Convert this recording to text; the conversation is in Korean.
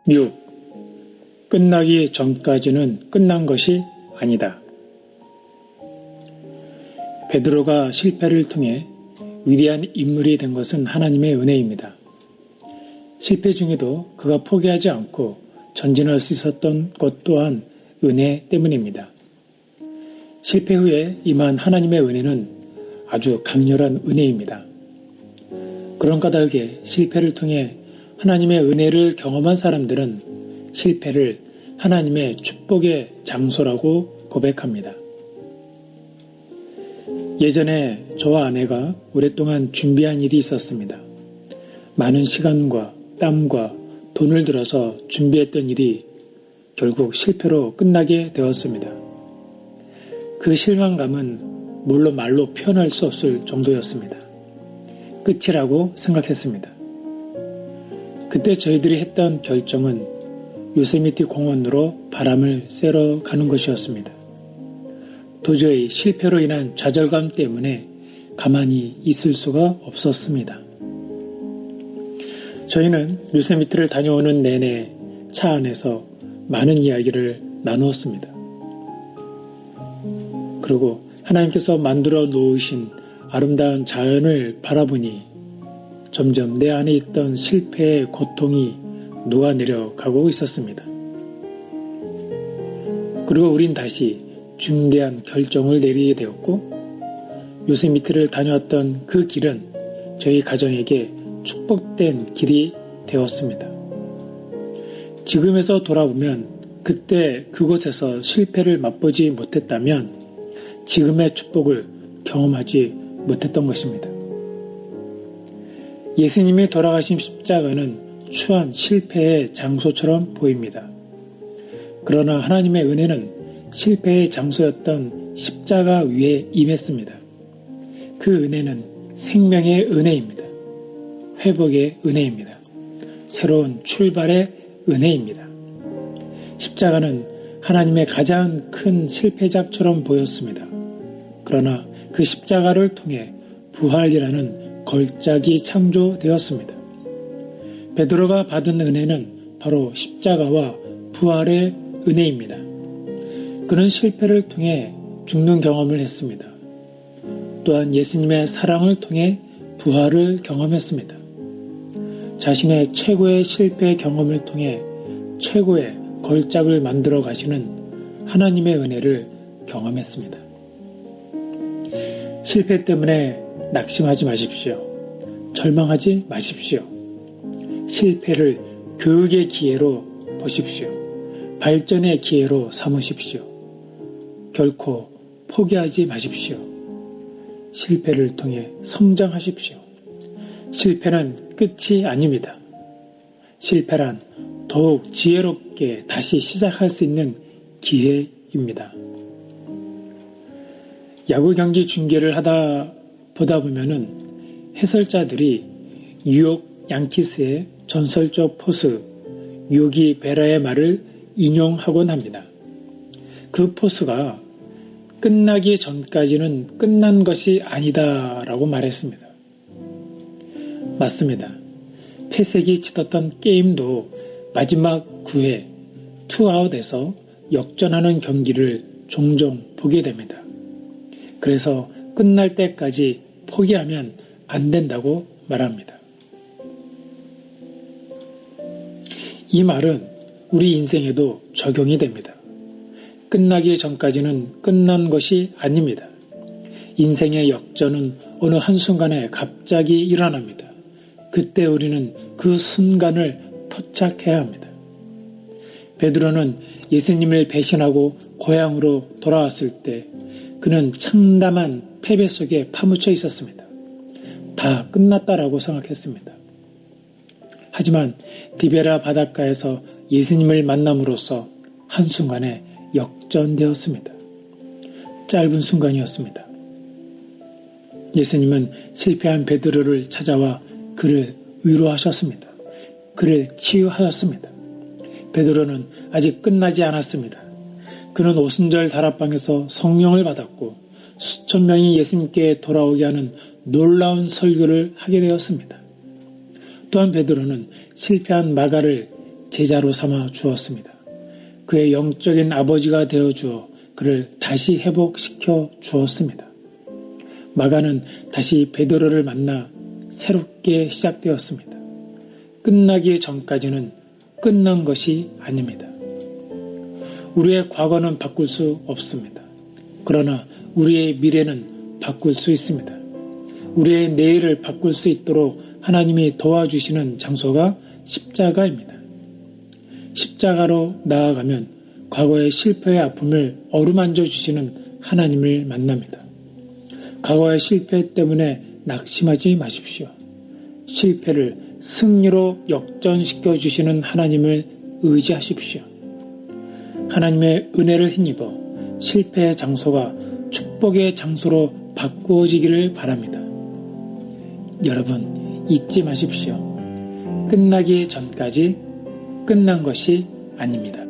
6. 끝나기 전까지는 끝난 것이 아니다. 베드로가 실패를 통해 위대한 인물이 된 것은 하나님의 은혜입니다. 실패 중에도 그가 포기하지 않고 전진할 수 있었던 것 또한 은혜 때문입니다. 실패 후에 임한 하나님의 은혜는 아주 강렬한 은혜입니다. 그런 까닭에 실패를 통해 하나님의 은혜를 경험한 사람들은 실패를 하나님의 축복의 장소라고 고백합니다. 예전에 저와 아내가 오랫동안 준비한 일이 있었습니다. 많은 시간과 땀과 돈을 들여서 준비했던 일이 결국 실패로 끝나게 되었습니다. 그 실망감은 물론 말로 표현할 수 없을 정도였습니다. 끝이라고 생각했습니다. 그때 저희들이 했던 결정은 요세미티 공원으로 바람을 쐬러 가는 것이었습니다. 도저히 실패로 인한 좌절감 때문에 가만히 있을 수가 없었습니다. 저희는 요세미티를 다녀오는 내내 차 안에서 많은 이야기를 나누었습니다. 그리고 하나님께서 만들어 놓으신 아름다운 자연을 바라보니 점점 내 안에 있던 실패의 고통이 녹아내려 가고 있었습니다. 그리고 우린 다시 중대한 결정을 내리게 되었고 요세미티를 다녀왔던 그 길은 저희 가정에게 축복된 길이 되었습니다. 지금에서 돌아보면 그때 그곳에서 실패를 맛보지 못했다면 지금의 축복을 경험하지 못했던 것입니다. 예수님이 돌아가신 십자가는 추한 실패의 장소처럼 보입니다. 그러나 하나님의 은혜는 실패의 장소였던 십자가 위에 임했습니다. 그 은혜는 생명의 은혜입니다. 회복의 은혜입니다. 새로운 출발의 은혜입니다. 십자가는 하나님의 가장 큰 실패작처럼 보였습니다. 그러나 그 십자가를 통해 부활이라는 걸작이 창조되었습니다. 베드로가 받은 은혜는 바로 십자가와 부활의 은혜입니다. 그는 실패를 통해 죽는 경험을 했습니다. 또한 예수님의 사랑을 통해 부활을 경험했습니다. 자신의 최고의 실패 경험을 통해 최고의 걸작을 만들어 가시는 하나님의 은혜를 경험했습니다. 실패 때문에 낙심하지 마십시오. 절망하지 마십시오. 실패를 교육의 기회로 보십시오. 발전의 기회로 삼으십시오. 결코 포기하지 마십시오. 실패를 통해 성장하십시오. 실패는 끝이 아닙니다. 실패란 더욱 지혜롭게 다시 시작할 수 있는 기회입니다. 야구 경기 중계를 보다 보면은 해설자들이 뉴욕 양키스의 전설적 포수 요기 베라의 말을 인용하곤 합니다. 그 포수가 끝나기 전까지는 끝난 것이 아니다 라고 말했습니다. 맞습니다. 패색이 짙었던 게임도 마지막 9회 투아웃에서 역전하는 경기를 종종 보게 됩니다. 그래서 끝날 때까지 포기하면 안 된다고 말합니다. 이 말은 우리 인생에도 적용이 됩니다. 끝나기 전까지는 끝난 것이 아닙니다. 인생의 역전은 어느 한순간에 갑자기 일어납니다. 그때 우리는 그 순간을 포착해야 합니다. 베드로는 예수님을 배신하고 고향으로 돌아왔을 때 그는 참담한 패배 속에 파묻혀 있었습니다. 다 끝났다라고 생각했습니다. 하지만 디베라 바닷가에서 예수님을 만남으로써 한순간에 역전되었습니다. 짧은 순간이었습니다. 예수님은 실패한 베드로를 찾아와 그를 위로하셨습니다. 그를 치유하셨습니다. 베드로는 아직 끝나지 않았습니다. 그는 오순절 다락방에서 성령을 받았고 수천 명이 예수님께 돌아오게 하는 놀라운 설교를 하게 되었습니다. 또한 베드로는 실패한 마가를 제자로 삼아 주었습니다. 그의 영적인 아버지가 되어 주어 그를 다시 회복시켜 주었습니다. 마가는 다시 베드로를 만나 새롭게 시작되었습니다. 끝나기 전까지는 끝난 것이 아닙니다. 우리의 과거는 바꿀 수 없습니다. 그러나 우리의 미래는 바꿀 수 있습니다. 우리의 내일을 바꿀 수 있도록 하나님이 도와주시는 장소가 십자가입니다. 십자가로 나아가면 과거의 실패의 아픔을 어루만져 주시는 하나님을 만납니다. 과거의 실패 때문에 낙심하지 마십시오. 실패를 승리로 역전시켜 주시는 하나님을 의지하십시오. 하나님의 은혜를 힘입어 실패의 장소가 축복의 장소로 바꾸어지기를 바랍니다. 여러분 잊지 마십시오. 끝나기 전까지 끝난 것이 아닙니다.